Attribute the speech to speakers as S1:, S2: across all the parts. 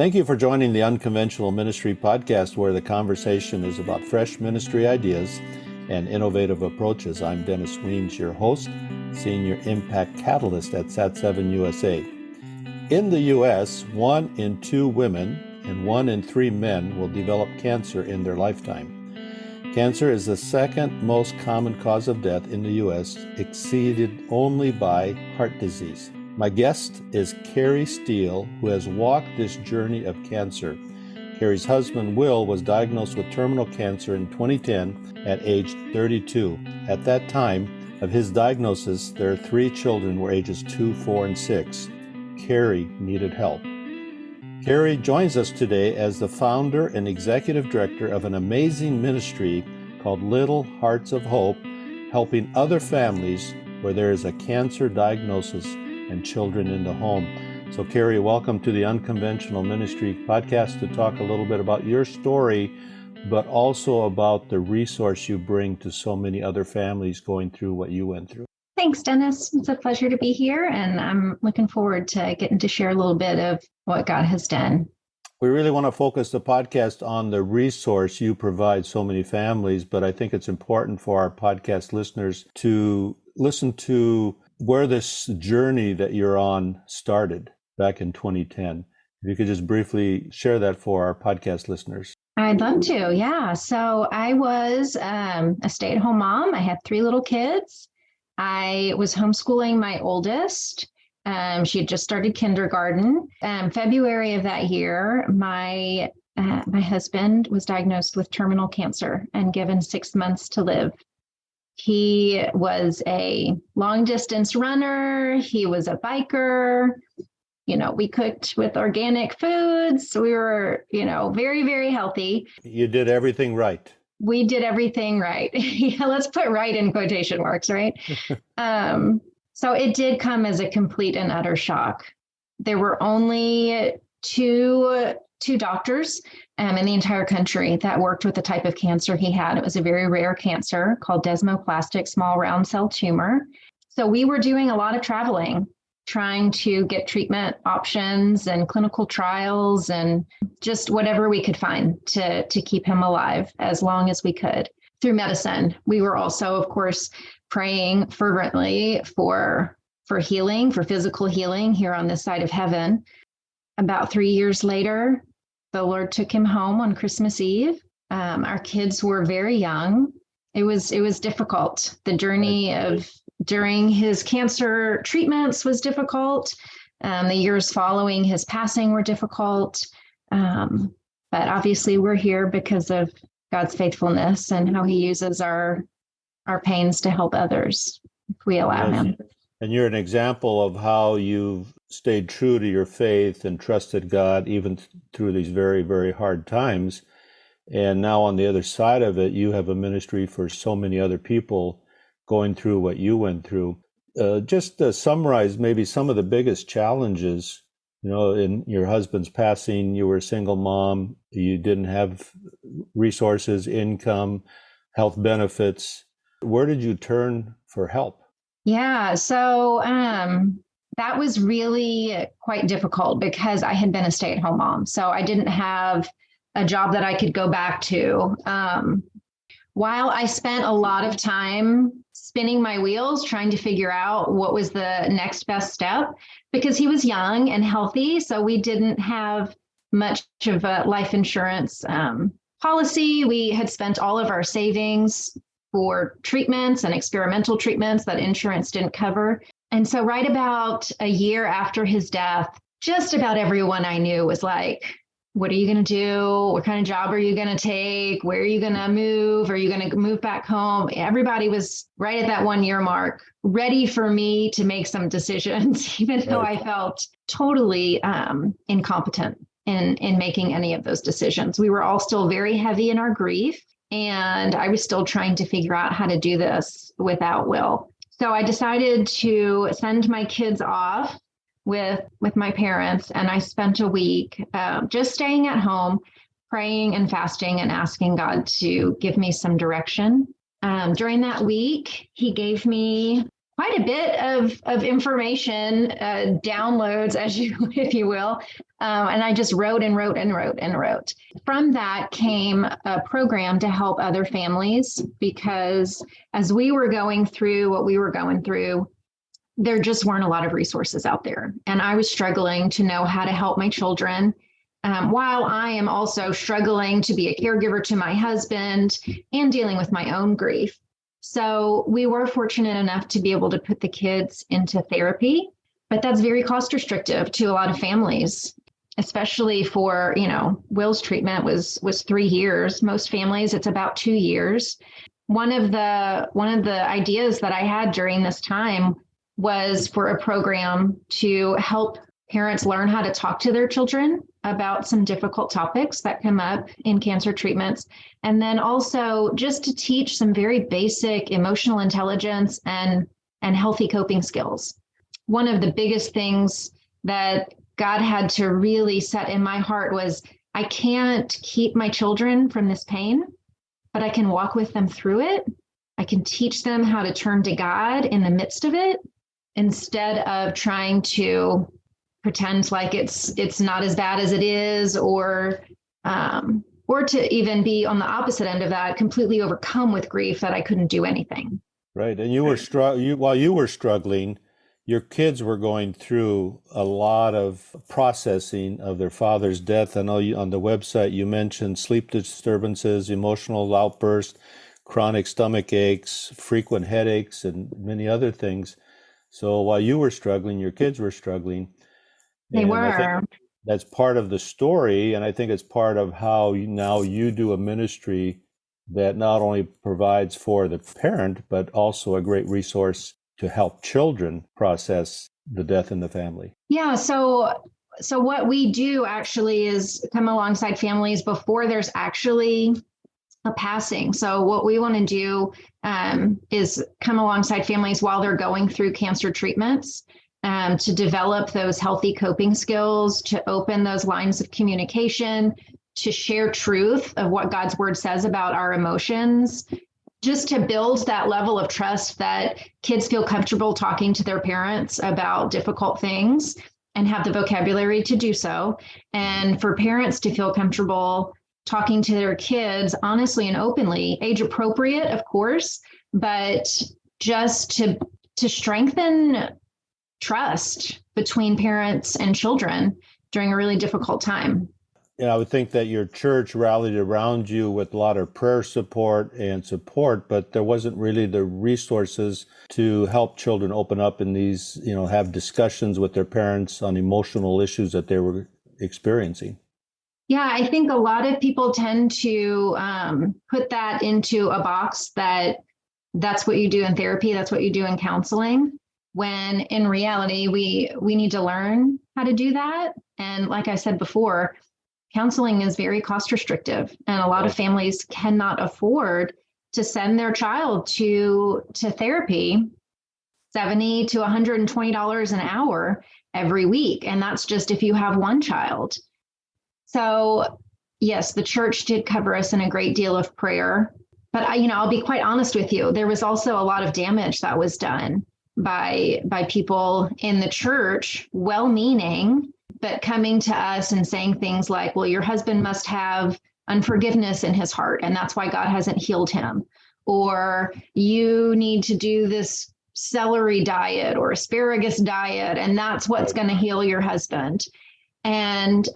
S1: Thank you for joining the Unconventional Ministry podcast, where the conversation is about fresh ministry ideas and innovative approaches. I'm Dennis Weens, your host, Senior Impact Catalyst at Sat7 USA. In the U.S., 1 in 2 women and 1 in 3 men will develop cancer in their lifetime. Cancer is the second most common cause of death in the U.S., exceeded only by heart disease. My guest is Kerri Steele, who has walked this journey of cancer. Kerri's husband, Will, was diagnosed with terminal cancer in 2010 at age 32. At that time of his diagnosis, their 3 children were ages 2, 4, and 6. Kerri needed help. Kerri joins us today as the founder and executive director of an amazing ministry called Little Hearts of Hope, helping other families where there is a cancer diagnosis and children in the home. So Kerri, welcome to the Unconventional Ministry podcast to talk a little bit about your story, but also about the resource you bring to so many other families going through what you went through.
S2: Thanks, Dennis. It's a pleasure to be here, and I'm looking forward to getting to share a little bit of what God has done.
S1: We really want to focus the podcast on the resource you provide so many families, but I think it's important for our podcast listeners to listen to where this journey that you're on started back in 2010. If you could just briefly share that for our podcast listeners.
S2: I'd love to, yeah. So I was a stay-at-home mom. I had 3 little kids. I was homeschooling my oldest. She had just started kindergarten. February of that year, my husband was diagnosed with terminal cancer and given 6 months to live. He was a long distance runner. He was a biker. We cooked with organic foods. We were, very, very healthy.
S1: You did everything right.
S2: We did everything right. Yeah, let's put right in quotation marks, right? So it did come as a complete and utter shock. There were only two doctors in the entire country that worked with the type of cancer he had. It was a very rare cancer called desmoplastic small round cell tumor. So we were doing a lot of traveling, trying to get treatment options and clinical trials and just whatever we could find to keep him alive as long as we could through medicine. We were also, of course, praying fervently for healing, for physical healing here on this side of heaven. About 3 years later, the Lord took him home on Christmas Eve. Our kids were very young. It was difficult. The journey during his cancer treatments was difficult. The years following his passing were difficult. But obviously we're here because of God's faithfulness and how he uses our pains to help others if we allow him.
S1: And you're an example of how you've stayed true to your faith and trusted God even through these very, very hard times. And now on the other side of it, you have a ministry for so many other people going through what you went through. Just to summarize maybe some of the biggest challenges, in your husband's passing, you were a single mom, you didn't have resources, income, health benefits. Where did you turn for help?
S2: Yeah, so that was really quite difficult because I had been a stay-at-home mom. So I didn't have a job that I could go back to. While I spent a lot of time spinning my wheels, trying to figure out what was the next best step, because he was young and healthy. So we didn't have much of a life insurance policy. We had spent all of our savings for treatments and experimental treatments that insurance didn't cover. And so right about a year after his death, just about everyone I knew was like, what are you going to do? What kind of job are you going to take? Where are you going to move? Are you going to move back home? Everybody was right at that 1 year mark, ready for me to make some decisions, even though I felt totally incompetent in making any of those decisions. We were all still very heavy in our grief, and I was still trying to figure out how to do this without Will. So I decided to send my kids off with my parents, and I spent a week just staying at home, praying and fasting and asking God to give me some direction. During that week, he gave me quite a bit of information, downloads, as you, if you will. And I just wrote and wrote and wrote and wrote. From that came a program to help other families, because as we were going through what we were going through, there just weren't a lot of resources out there. And I was struggling to know how to help my children, while I am also struggling to be a caregiver to my husband and dealing with my own grief. So we were fortunate enough to be able to put the kids into therapy, but that's very cost restrictive to a lot of families, especially for, Will's treatment was 3 years. Most families, it's about 2 years. One of the ideas that I had during this time was for a program to help parents learn how to talk to their children about some difficult topics that come up in cancer treatments. And then also just to teach some very basic emotional intelligence and healthy coping skills. One of the biggest things that God had to really set in my heart was, I can't keep my children from this pain, but I can walk with them through it. I can teach them how to turn to God in the midst of it, instead of trying to pretend like it's not as bad as it is, or to even be on the opposite end of that, completely overcome with grief that I couldn't do anything.
S1: Right. And while you were struggling, your kids were going through a lot of processing of their father's death. I know on the website you mentioned sleep disturbances, emotional outbursts, chronic stomach aches, frequent headaches, and many other things. So while you were struggling, your kids were struggling.
S2: They were.
S1: I think that's part of the story, and I think it's part of how now you do a ministry that not only provides for the parent, but also a great resource to help children process the death in the family.
S2: Yeah. So what we do actually is come alongside families before there's actually a passing. So what we want to do is come alongside families while they're going through cancer treatments, to develop those healthy coping skills, to open those lines of communication, to share truth of what God's word says about our emotions, just to build that level of trust that kids feel comfortable talking to their parents about difficult things and have the vocabulary to do so. And for parents to feel comfortable talking to their kids honestly and openly, age appropriate, of course, but just to strengthen trust between parents and children during a really difficult time.
S1: I would think that your church rallied around you with a lot of prayer support, but there wasn't really the resources to help children open up in these, have discussions with their parents on emotional issues that they were experiencing.
S2: Yeah, I think a lot of people tend to put that into a box that's what you do in therapy, that's what you do in counseling, when in reality, we need to learn how to do that. And like I said before, counseling is very cost restrictive, and a lot of families cannot afford to send their child to therapy, $70 to $120 an hour every week. And that's just if you have one child. So yes, the church did cover us in a great deal of prayer, but I'll be quite honest with you. There was also a lot of damage that was done by people in the church, well-meaning, but coming to us and saying things like, well, your husband must have unforgiveness in his heart, and that's why God hasn't healed him. Or you need to do this celery diet or asparagus diet, and that's what's going to heal your husband. And,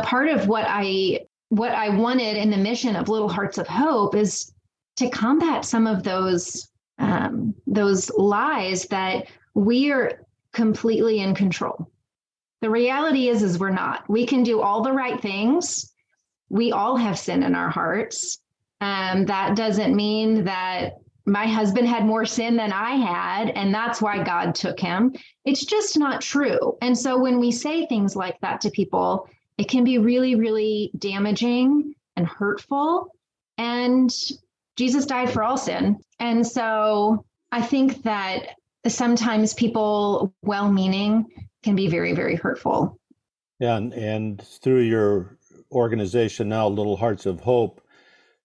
S2: part of what I wanted in the mission of Little Hearts of Hope is to combat some of those lies that we are completely in control. The reality is we're not. We can do all the right things. We all have sin in our hearts. That doesn't mean that my husband had more sin than I had, and that's why God took him. It's just not true. And so when we say things like that to people, it can be really, really damaging and hurtful. And Jesus died for all sin. And so I think that sometimes people, well-meaning, can be very, very hurtful.
S1: Yeah, and through your organization now, Little Hearts of Hope,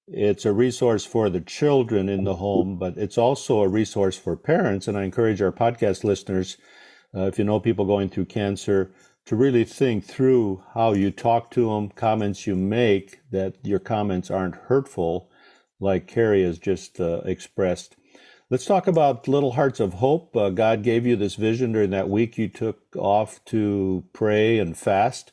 S1: it's a resource for the children in the home, but it's also a resource for parents. And I encourage our podcast listeners, if you know people going through cancer, to really think through how you talk to them, comments you make, that your comments aren't hurtful, like Kerri has just expressed. Let's talk about Little Hearts of Hope. God gave you this vision during that week you took off to pray and fast.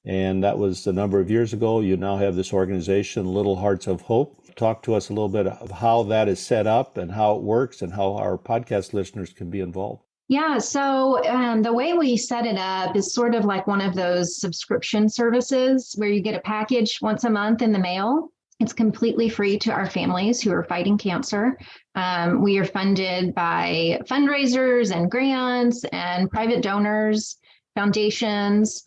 S1: And that was a number of years ago. You now have this organization, Little Hearts of Hope. Talk to us a little bit of how that is set up and how it works and how our podcast listeners can be involved.
S2: Yeah, so the way we set it up is sort of like one of those subscription services where you get a package once a month in the mail. It's completely free to our families who are fighting cancer. We are funded by fundraisers and grants and private donors, foundations.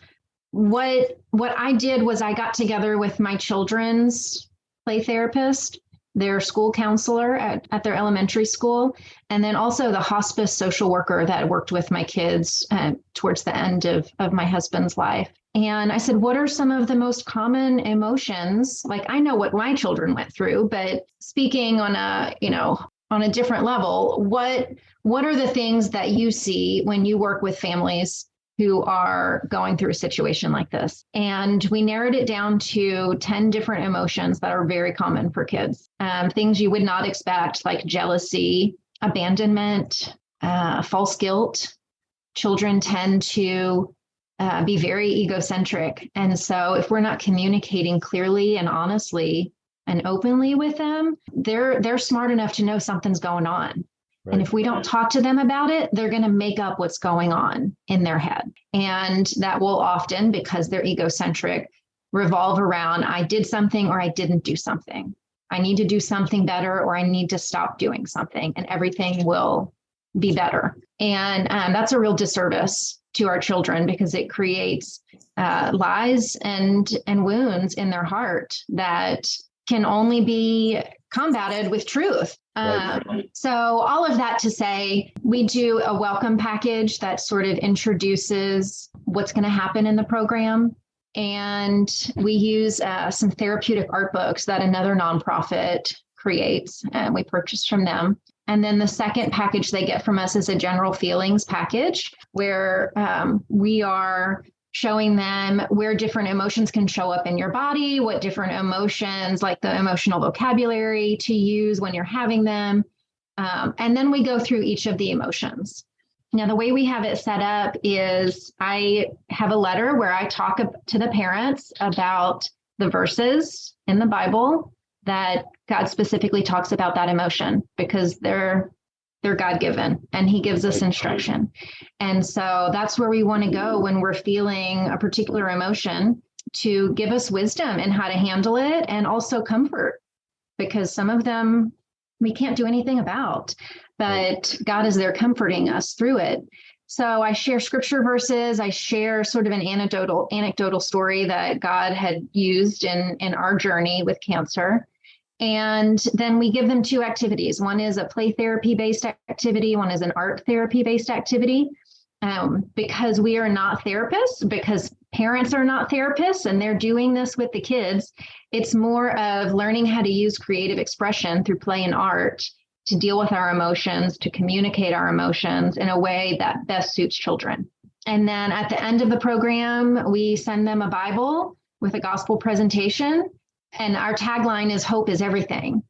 S2: What I did was I got together with my children's play therapist, their school counselor at their elementary school, and then also the hospice social worker that worked with my kids towards the end of my husband's life. And I said, what are some of the most common emotions? Like, I know what my children went through, but speaking on a different level, what are the things that you see when you work with families who are going through a situation like this? And we narrowed it down to 10 different emotions that are very common for kids. Things you would not expect, like jealousy, abandonment, false guilt. Children tend to be very egocentric. And so if we're not communicating clearly and honestly and openly with them, they're smart enough to know something's going on. Right. And if we don't talk to them about it, they're going to make up what's going on in their head. And that will often, because they're egocentric, revolve around, I did something or I didn't do something. I need to do something better, or I need to stop doing something, and everything will be better. And that's a real disservice to our children, because it creates lies and wounds in their heart that can only be combated with truth. So all of that to say, we do a welcome package that sort of introduces what's going to happen in the program. And we use some therapeutic art books that another nonprofit creates, and we purchase from them. And then the second package they get from us is a general feelings package, where we are showing them where different emotions can show up in your body, what different emotions, like the emotional vocabulary to use when you're having them. And then we go through each of the emotions. Now, the way we have it set up is I have a letter where I talk to the parents about the verses in the Bible that God specifically talks about that emotion, because they're God-given and he gives us instruction. And so that's where we want to go when we're feeling a particular emotion, to give us wisdom in how to handle it, and also comfort, because some of them we can't do anything about, but God is there comforting us through it. So I share scripture verses. I share sort of an anecdotal story that God had used in our journey with cancer. And then we give them two activities. One is a play therapy-based activity. One is an art therapy-based activity. Because we are not therapists, because parents are not therapists, and they're doing this with the kids, it's more of learning how to use creative expression through play and art to deal with our emotions, to communicate our emotions in a way that best suits children. And then at the end of the program, we send them a Bible with a gospel presentation. And our tagline is hope is everything,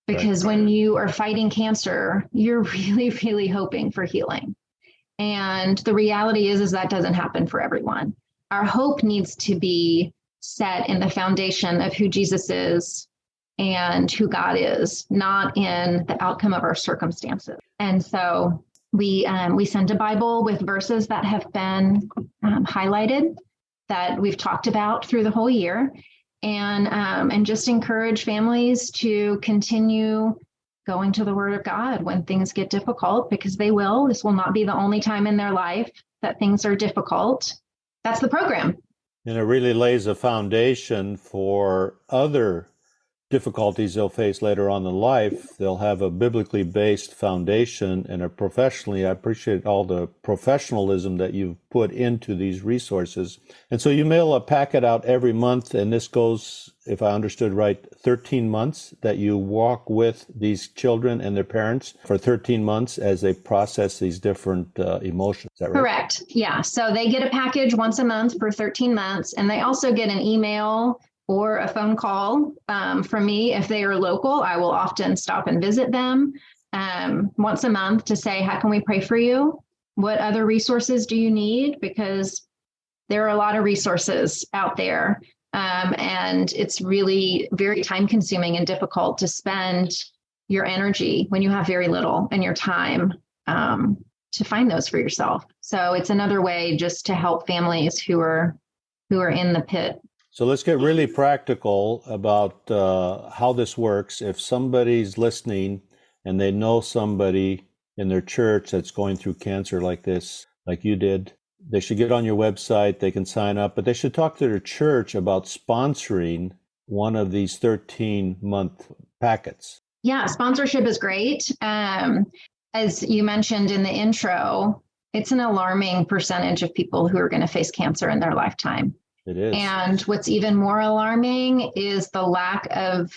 S2: because when you are fighting cancer, you're really, really hoping for healing. And the reality is that doesn't happen for everyone. Our hope needs to be set in the foundation of who Jesus is and who God is, not in the outcome of our circumstances. And so we send a Bible with verses that have been highlighted, that we've talked about through the whole year. And just encourage families to continue going to the Word of God when things get difficult, because they will. This will not be the only time in their life that things are difficult. That's the program.
S1: And it really lays a foundation for other difficulties they'll face later on in life, they'll have a biblically based foundation and a professionally. I appreciate all the professionalism that you've put into these resources. And so you mail a packet out every month, and this goes, if I understood right, 13 months that you walk with these children and their parents for 13 months as they process these different emotions. Is that right?
S2: Correct. Yeah. So they get a package once a month for 13 months, and they also get an email or a phone call from me. If they are local, I will often stop and visit them once a month to say, how can we pray for you? What other resources do you need? Because there are a lot of resources out there. And it's really very time consuming and difficult to spend your energy when you have very little and your time to find those for yourself. So it's another way just to help families who are in the pit.
S1: So let's get really practical about how this works. If somebody's listening and they know somebody in their church that's going through cancer like this, like you did, they should get on your website, they can sign up, but they should talk to their church about sponsoring one of these 13-month packets.
S2: Yeah, sponsorship is great. As you mentioned in the intro, it's an alarming percentage of people who are going to face cancer in their lifetime.
S1: It is.
S2: And what's even more alarming is the lack of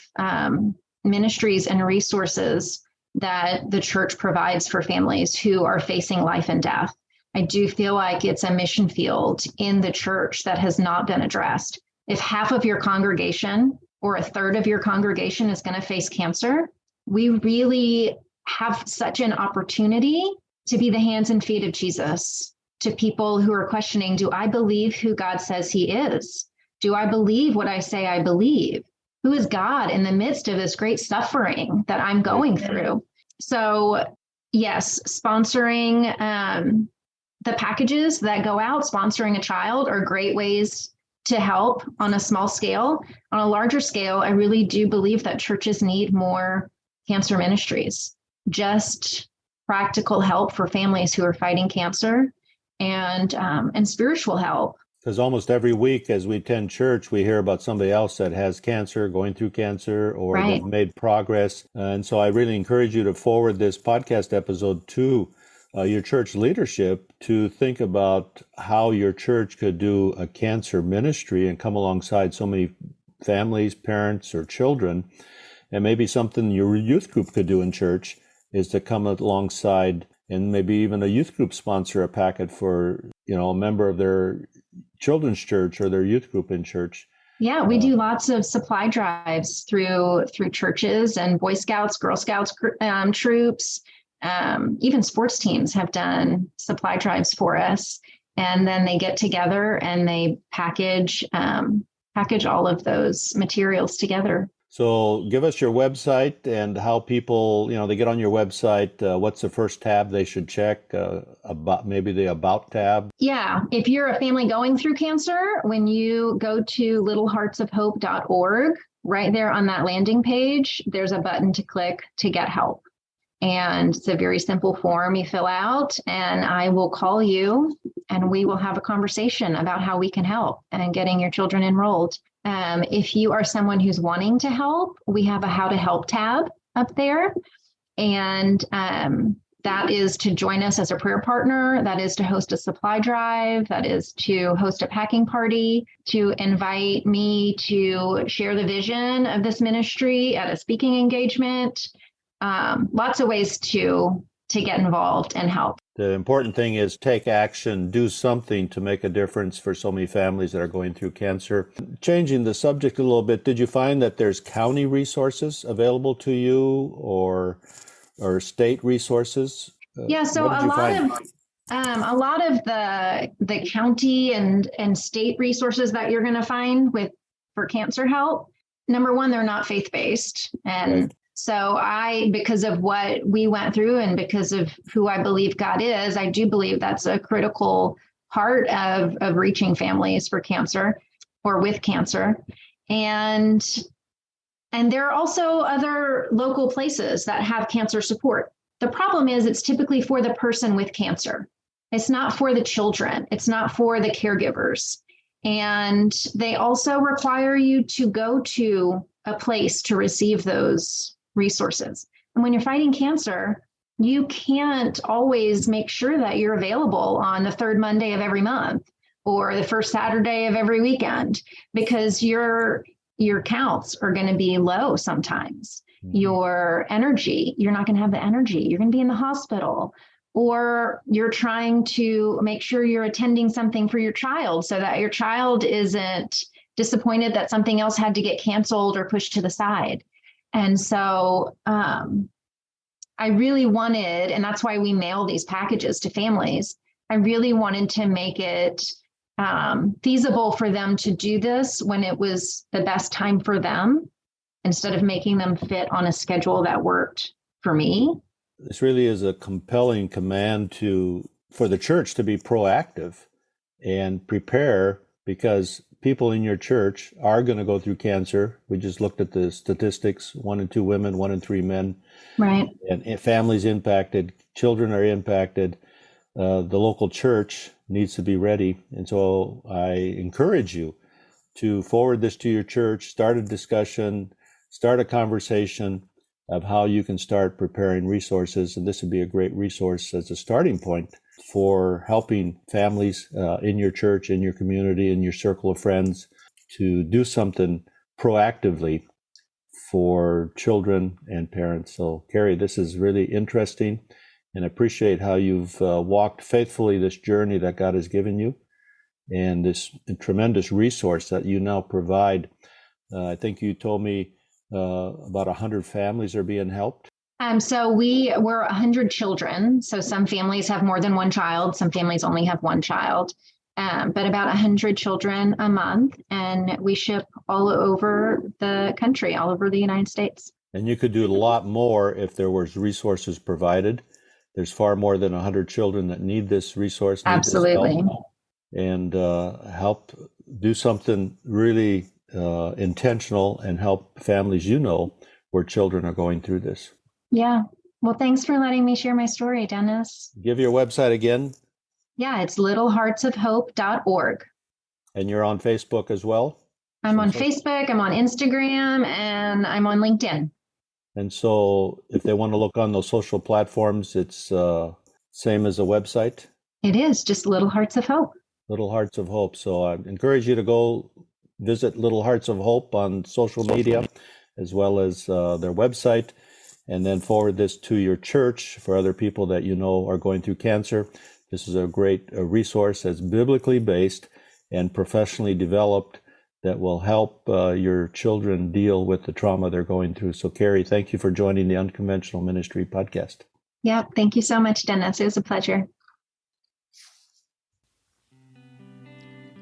S2: ministries and resources that the church provides for families who are facing life and death. I do feel like it's a mission field in the church that has not been addressed. If half of your congregation or a third of your congregation is going to face cancer, we really have such an opportunity to be the hands and feet of Jesus to people who are questioning, do I believe who God says he is? Do I believe what I say I believe? Who is God in the midst of this great suffering that I'm going through? So yes, sponsoring the packages that go out, sponsoring a child are great ways to help on a small scale. On a larger scale, I really do believe that churches need more cancer ministries, just practical help for families who are fighting cancer, and spiritual help.
S1: Because almost every week as we attend church, we hear about somebody else that has cancer, going through cancer, or
S2: Right.
S1: they've made progress. And so I really encourage you to forward this podcast episode to your church leadership to think about how your church could do a cancer ministry and come alongside so many families, parents, or children. And maybe something your youth group could do in church is to come alongside and maybe even a youth group sponsor a packet for, a member of their children's church or their youth group in church.
S2: Yeah, we do lots of supply drives through churches and Boy Scouts, Girl Scouts troops. Even sports teams have done supply drives for us. And then they get together and they package all of those materials together.
S1: So give us your website and how people, they get on your website. What's the first tab they should check? Maybe the About tab?
S2: Yeah. If you're a family going through cancer, when you go to littleheartsofhope.org, right there on that landing page, there's a button to click to get help. And it's a very simple form you fill out, and I will call you and we will have a conversation about how we can help and getting your children enrolled. If you are someone who's wanting to help, we have a How to Help tab up there. And that is to join us as a prayer partner. That is to host a supply drive. That is to host a packing party, to invite me to share the vision of this ministry at a speaking engagement. Lots of ways to get involved and help.
S1: The important thing is take action, do something to make a difference for so many families that are going through cancer. Changing the subject a little bit, did you find that there's county resources available to you or state resources?
S2: Yeah, so a lot of the county and state resources that you're going to find for cancer help, number one, they're not faith-based. And right. So because of what we went through and because of who I believe God is, I do believe that's a critical part of reaching families for cancer or with cancer. And there are also other local places that have cancer support. The problem is it's typically for the person with cancer. It's not for the children. It's not for the caregivers. And they also require you to go to a place to receive those resources. And when you're fighting cancer, you can't always make sure that you're available on the third Monday of every month or the first Saturday of every weekend, because your counts are going to be low sometimes. Your energy, you're not going to have the energy. You're going to be in the hospital, or you're trying to make sure you're attending something for your child so that your child isn't disappointed that something else had to get canceled or pushed to the side. And so I really wanted, and that's why we mail these packages to families, I really wanted to make it feasible for them to do this when it was the best time for them, instead of making them fit on a schedule that worked for me.
S1: This really is a compelling command for the church to be proactive and prepare, because people in your church are going to go through cancer. We just looked at the statistics: 1 in 2 women, 1 in 3 men.
S2: Right.
S1: And families impacted, children are impacted. The local church needs to be ready. And so I encourage you to forward this to your church, start a discussion, start a conversation of how you can start preparing resources. And this would be a great resource as a starting point for helping families in your church, in your community, in your circle of friends, to do something proactively for children and parents. So, Kerri, this is really interesting, and I appreciate how you've walked faithfully this journey that God has given you, and this tremendous resource that you now provide. I think you told me about 100 families are being helped.
S2: So we're 100 children. So some families have more than one child. Some families only have one child, but about 100 children a month. And we ship all over the country, all over the United States.
S1: And you could do a lot more if there was resources provided. There's far more than 100 children that need this resource.
S2: Absolutely.
S1: And help do something really intentional and help families, where children are going through this.
S2: Yeah. Well, thanks for letting me share my story, Dennis.
S1: Give your website again.
S2: Yeah, it's littleheartsofhope.org.
S1: And you're on Facebook as well?
S2: I'm on Facebook, I'm on Instagram, and I'm on LinkedIn.
S1: And so if they want to look on those social platforms, it's same as a website?
S2: It is, just Little Hearts of Hope.
S1: Little Hearts of Hope. So I encourage you to go visit Little Hearts of Hope on social media, as well as their website, and then forward this to your church for other people that are going through cancer. This is a great resource that's biblically based and professionally developed that will help your children deal with the trauma they're going through. So, Kerri, thank you for joining the Unconventional Ministry podcast.
S2: Yeah, thank you so much, Dennis. It was a pleasure.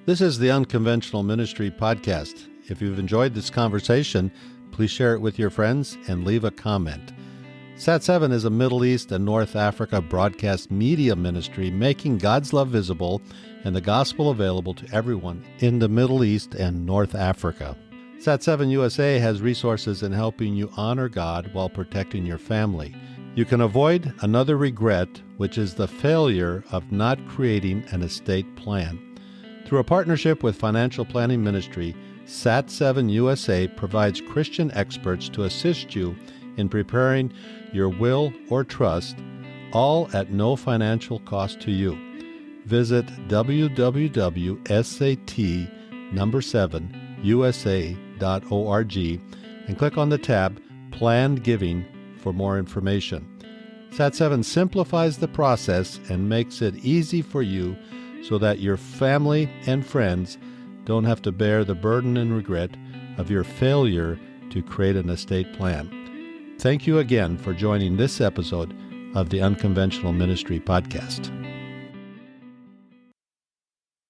S1: This is the Unconventional Ministry podcast. If you've enjoyed this conversation, please share it with your friends and leave a comment. Sat7 is a Middle East and North Africa broadcast media ministry making God's love visible and the gospel available to everyone in the Middle East and North Africa. Sat7 USA has resources in helping you honor God while protecting your family. You can avoid another regret, which is the failure of not creating an estate plan. Through a partnership with Financial Planning Ministry, Sat7 USA provides Christian experts to assist you in preparing your will or trust, all at no financial cost to you. Visit www.sat7usa.org and click on the tab Planned Giving for more information. Sat7 simplifies the process and makes it easy for you so that your family and friends don't have to bear the burden and regret of your failure to create an estate plan. Thank you again for joining this episode of the Unconventional Ministry podcast.